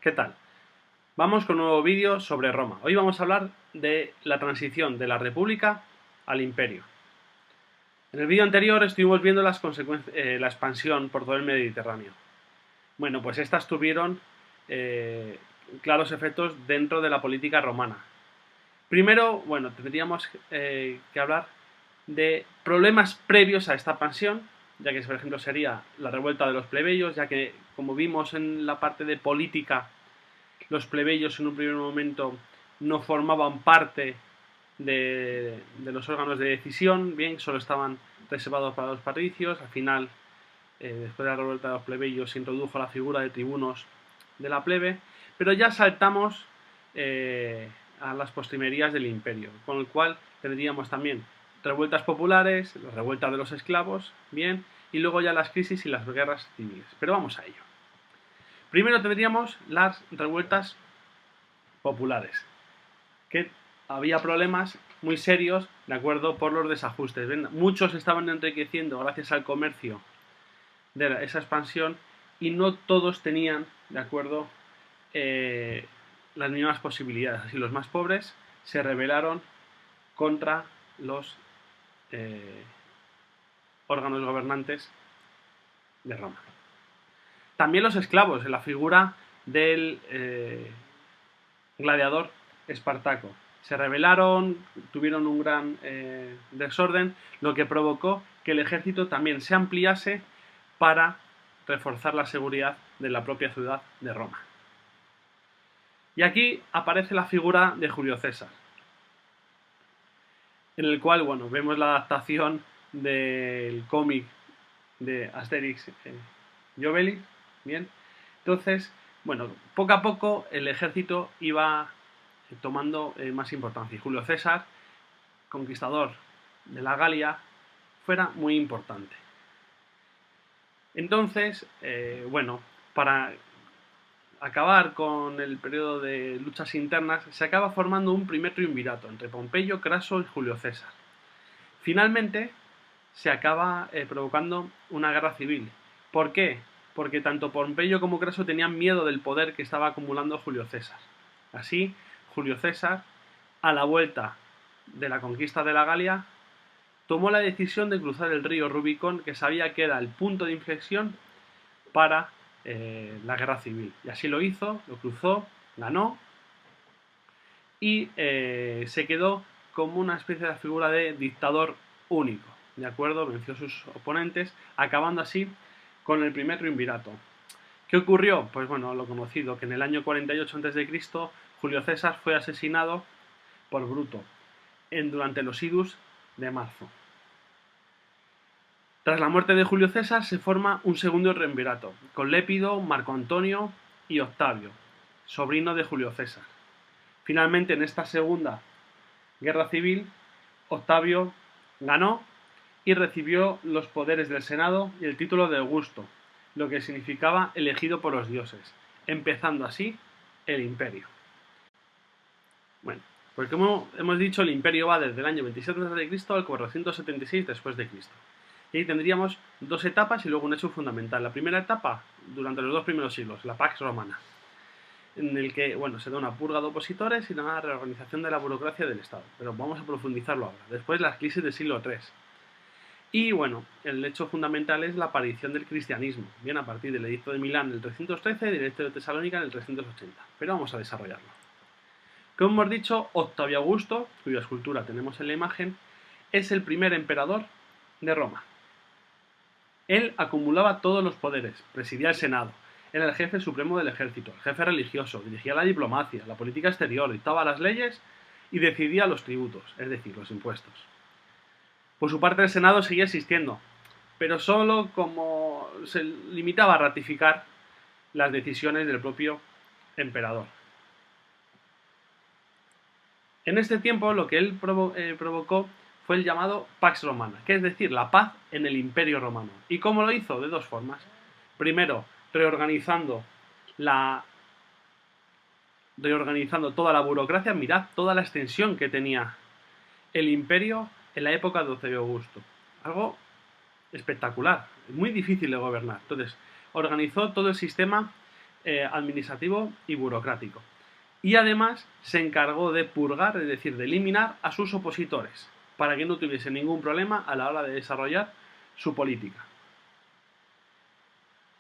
¿Qué tal? Vamos con un nuevo vídeo sobre Roma. Hoy vamos a hablar de la transición de la República al Imperio. En el vídeo anterior estuvimos viendo la expansión por todo el Mediterráneo. Bueno, pues estas tuvieron claros efectos dentro de la política romana. Primero, bueno, tendríamos que hablar de problemas previos a esta expansión, ya que por ejemplo sería la revuelta de los plebeyos, ya que como vimos en la parte de política, los plebeyos en un primer momento no formaban parte de los órganos de decisión, bien, solo estaban reservados para los patricios. Al final, después de la revuelta de los plebeyos, se introdujo la figura de tribunos de la plebe, pero ya saltamos a las postrimerías del imperio, con el cual tendríamos también revueltas populares, la revuelta de los esclavos, bien, y luego ya las crisis y las guerras civiles. Pero vamos a ello. Primero tendríamos las revueltas populares, que había problemas muy serios, de acuerdo, por los desajustes. Muchos estaban enriqueciendo gracias al comercio de esa expansión y no todos tenían, de acuerdo, las mismas posibilidades. Así los más pobres se rebelaron contra los órganos gobernantes de Roma. También los esclavos, en la figura del gladiador Espartaco. Se rebelaron, tuvieron un gran desorden, lo que provocó que el ejército también se ampliase para reforzar la seguridad de la propia ciudad de Roma. Y aquí aparece la figura de Julio César, en el cual, bueno, vemos la adaptación del cómic de Asterix y Obelix, bien. Entonces, bueno, poco a poco el ejército iba tomando más importancia. Y Julio César, conquistador de la Galia, fuera muy importante. Entonces, bueno, para acabar con el periodo de luchas internas, se acaba formando un primer triunvirato entre Pompeyo, Craso y Julio César. Finalmente, se acaba provocando una guerra civil. ¿Por qué? Porque tanto Pompeyo como Craso tenían miedo del poder que estaba acumulando Julio César. Así, Julio César, a la vuelta de la conquista de la Galia, tomó la decisión de cruzar el río Rubicón, que sabía que era el punto de inflexión para la guerra civil. Y así lo hizo, lo cruzó, ganó y se quedó como una especie de figura de dictador único. ¿De acuerdo? Venció a sus oponentes, acabando así con el primer triunvirato. ¿Qué ocurrió? Pues bueno, lo conocido, que en el año 48 a.C. Julio César fue asesinado por Bruto durante los idus de marzo. Tras la muerte de Julio César se forma un segundo triunvirato, con Lépido, Marco Antonio y Octavio, sobrino de Julio César. Finalmente, en esta segunda guerra civil, Octavio ganó y recibió los poderes del Senado y el título de Augusto, lo que significaba elegido por los dioses, empezando así el imperio. Bueno, pues como hemos dicho, el imperio va desde el año 27 a.C. al 476 después de Cristo. Y ahí tendríamos dos etapas y luego un hecho fundamental. La primera etapa, durante los dos primeros siglos, la Pax Romana, en el que, bueno, se da una purga de opositores y una reorganización de la burocracia del Estado. Pero vamos a profundizarlo ahora. Después, las crisis del siglo III. Y, bueno, el hecho fundamental es la aparición del cristianismo, bien a partir del Edicto de Milán en el 313 y del Edicto de Tesalónica en el 380. Pero vamos a desarrollarlo. Como hemos dicho, Octavio Augusto, cuya escultura tenemos en la imagen, es el primer emperador de Roma. Él acumulaba todos los poderes, presidía el Senado, era el jefe supremo del ejército, el jefe religioso, dirigía la diplomacia, la política exterior, dictaba las leyes y decidía los tributos, es decir, los impuestos. Por su parte, el Senado seguía existiendo, pero solo como se limitaba a ratificar las decisiones del propio emperador. En este tiempo, lo que él provocó fue el llamado Pax Romana, que es decir, la paz en el Imperio Romano. ¿Y cómo lo hizo? De dos formas. Primero, reorganizando toda la burocracia. Mirad toda la extensión que tenía el imperio en la época de Octavio Augusto. Algo espectacular, muy difícil de gobernar. Entonces, organizó todo el sistema administrativo y burocrático. Y además se encargó de purgar, es decir, de eliminar a sus opositores, para que no tuviese ningún problema a la hora de desarrollar su política.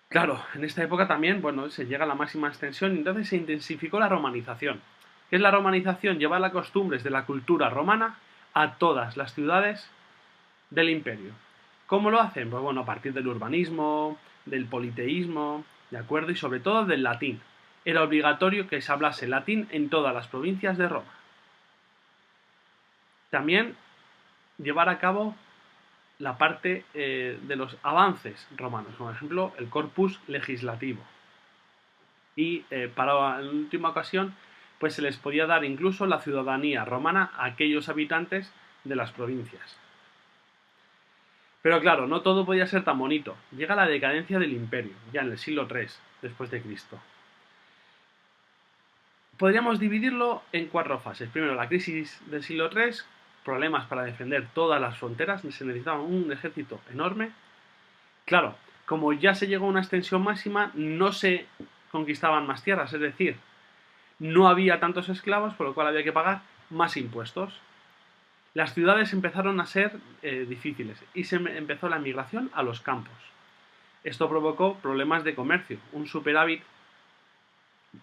Claro, en esta época también, bueno, se llega a la máxima extensión y entonces se intensificó la romanización. ¿Qué es la romanización? Llevar las costumbres de la cultura romana a todas las ciudades del imperio. ¿Cómo lo hacen? Pues bueno, a partir del urbanismo, del politeísmo, ¿de acuerdo? Y sobre todo del latín. Era obligatorio que se hablase latín en todas las provincias de Roma. También llevar a cabo la parte de los avances romanos, por ejemplo, el corpus legislativo. Y para en última ocasión, pues se les podía dar incluso la ciudadanía romana a aquellos habitantes de las provincias. Pero claro, no todo podía ser tan bonito. Llega la decadencia del imperio, ya en el siglo III después de Cristo. Podríamos dividirlo en 4 fases. Primero, la crisis del siglo III, problemas para defender todas las fronteras, se necesitaba un ejército enorme. Claro, como ya se llegó a una extensión máxima, no se conquistaban más tierras, es decir, no había tantos esclavos, por lo cual había que pagar más impuestos. Las ciudades empezaron a ser difíciles y se empezó la migración a los campos. Esto provocó problemas de comercio, un superávit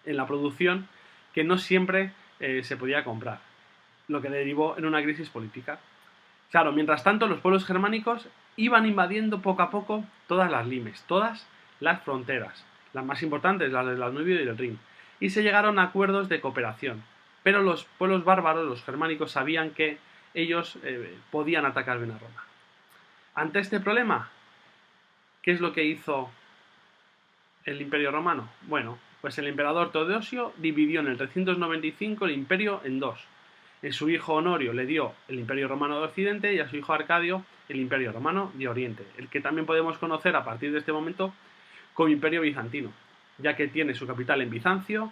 en la producción que no siempre se podía comprar, lo que derivó en una crisis política. Claro, mientras tanto, los pueblos germánicos iban invadiendo poco a poco todas las limes, todas las fronteras, las más importantes, las del Danubio y del Rin, y se llegaron a acuerdos de cooperación. Pero los pueblos bárbaros, los germánicos, sabían que ellos podían atacar bien a Roma. Ante este problema, ¿qué es lo que hizo el Imperio Romano? Bueno, pues el emperador Teodosio dividió en el 395 el imperio en dos. A su hijo Honorio le dio el Imperio Romano de Occidente y a su hijo Arcadio el Imperio Romano de Oriente, el que también podemos conocer a partir de este momento como Imperio Bizantino, ya que tiene su capital en Bizancio,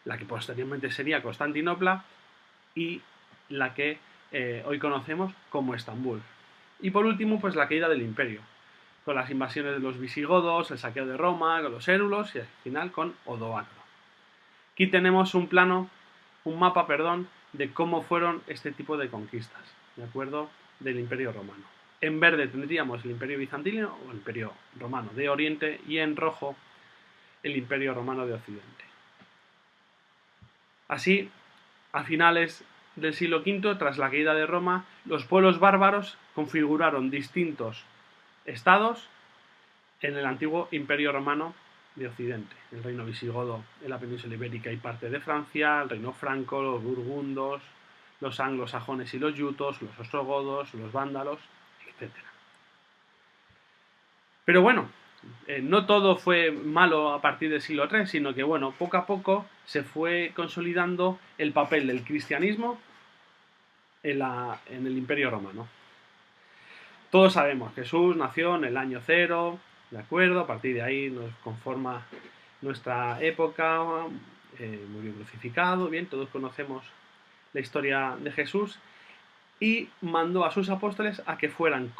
la que posteriormente sería Constantinopla y la que hoy conocemos como Estambul. Y por último, pues la caída del imperio, con las invasiones de los visigodos, el saqueo de Roma, con los érulos y al final con Odoacro. Aquí tenemos un mapa, de cómo fueron este tipo de conquistas, ¿de acuerdo? Del Imperio Romano. En verde tendríamos el Imperio Bizantino o el Imperio Romano de Oriente y en rojo el Imperio Romano de Occidente. Así, a finales del siglo V, tras la caída de Roma, los pueblos bárbaros configuraron distintos estados en el antiguo Imperio Romano de Occidente. El reino visigodo en la península ibérica y parte de Francia, el reino franco, los burgundos, los anglosajones y los yutos, los ostrogodos, los vándalos, etc. Pero bueno, no todo fue malo a partir del siglo III, sino que bueno, poco a poco se fue consolidando el papel del cristianismo en el Imperio Romano. Todos sabemos, Jesús nació en el año 0, ¿de acuerdo? A partir de ahí nos conforma nuestra época, murió crucificado, bien, todos conocemos la historia de Jesús, y mandó a sus apóstoles a que fueran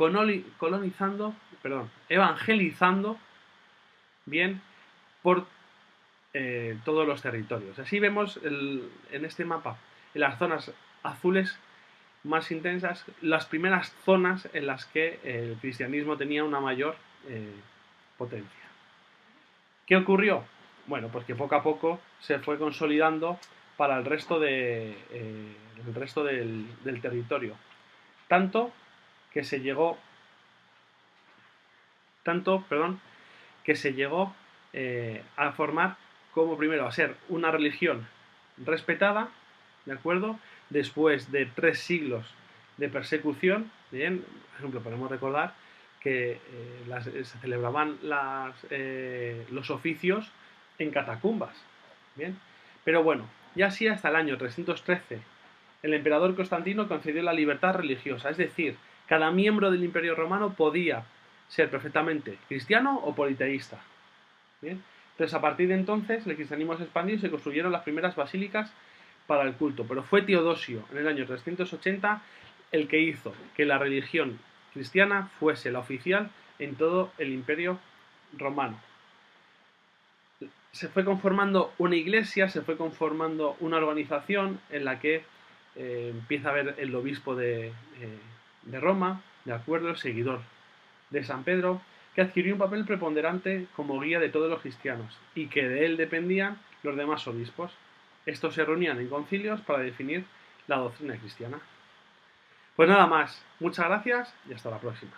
evangelizando, bien, por todos los territorios. Así vemos en este mapa, en las zonas azules más intensas, las primeras zonas en las que el cristianismo tenía una mayor potencia. ¿Qué ocurrió? Bueno, pues que poco a poco se fue consolidando para el resto del territorio. Tanto que se llegó a formar como primero a ser una religión respetada, ¿de acuerdo? Después de 3 siglos de persecución, bien, por ejemplo, podemos recordar que se celebraban los oficios en catacumbas, bien, pero bueno, ya así hasta el año 313 el emperador Constantino concedió la libertad religiosa, es decir, cada miembro del Imperio Romano podía ser perfectamente cristiano o politeísta. ¿Bien? Entonces, a partir de entonces, el cristianismo se expandió y se construyeron las primeras basílicas para el culto. Pero fue Teodosio, en el año 380, el que hizo que la religión cristiana fuese la oficial en todo el Imperio Romano. se fue conformando una iglesia, se fue conformando una organización en la que empieza a haber el obispo de Roma, de acuerdo, el seguidor de San Pedro, que adquirió un papel preponderante como guía de todos los cristianos y que de él dependían los demás obispos. Estos se reunían en concilios para definir la doctrina cristiana. Pues nada más, muchas gracias y hasta la próxima.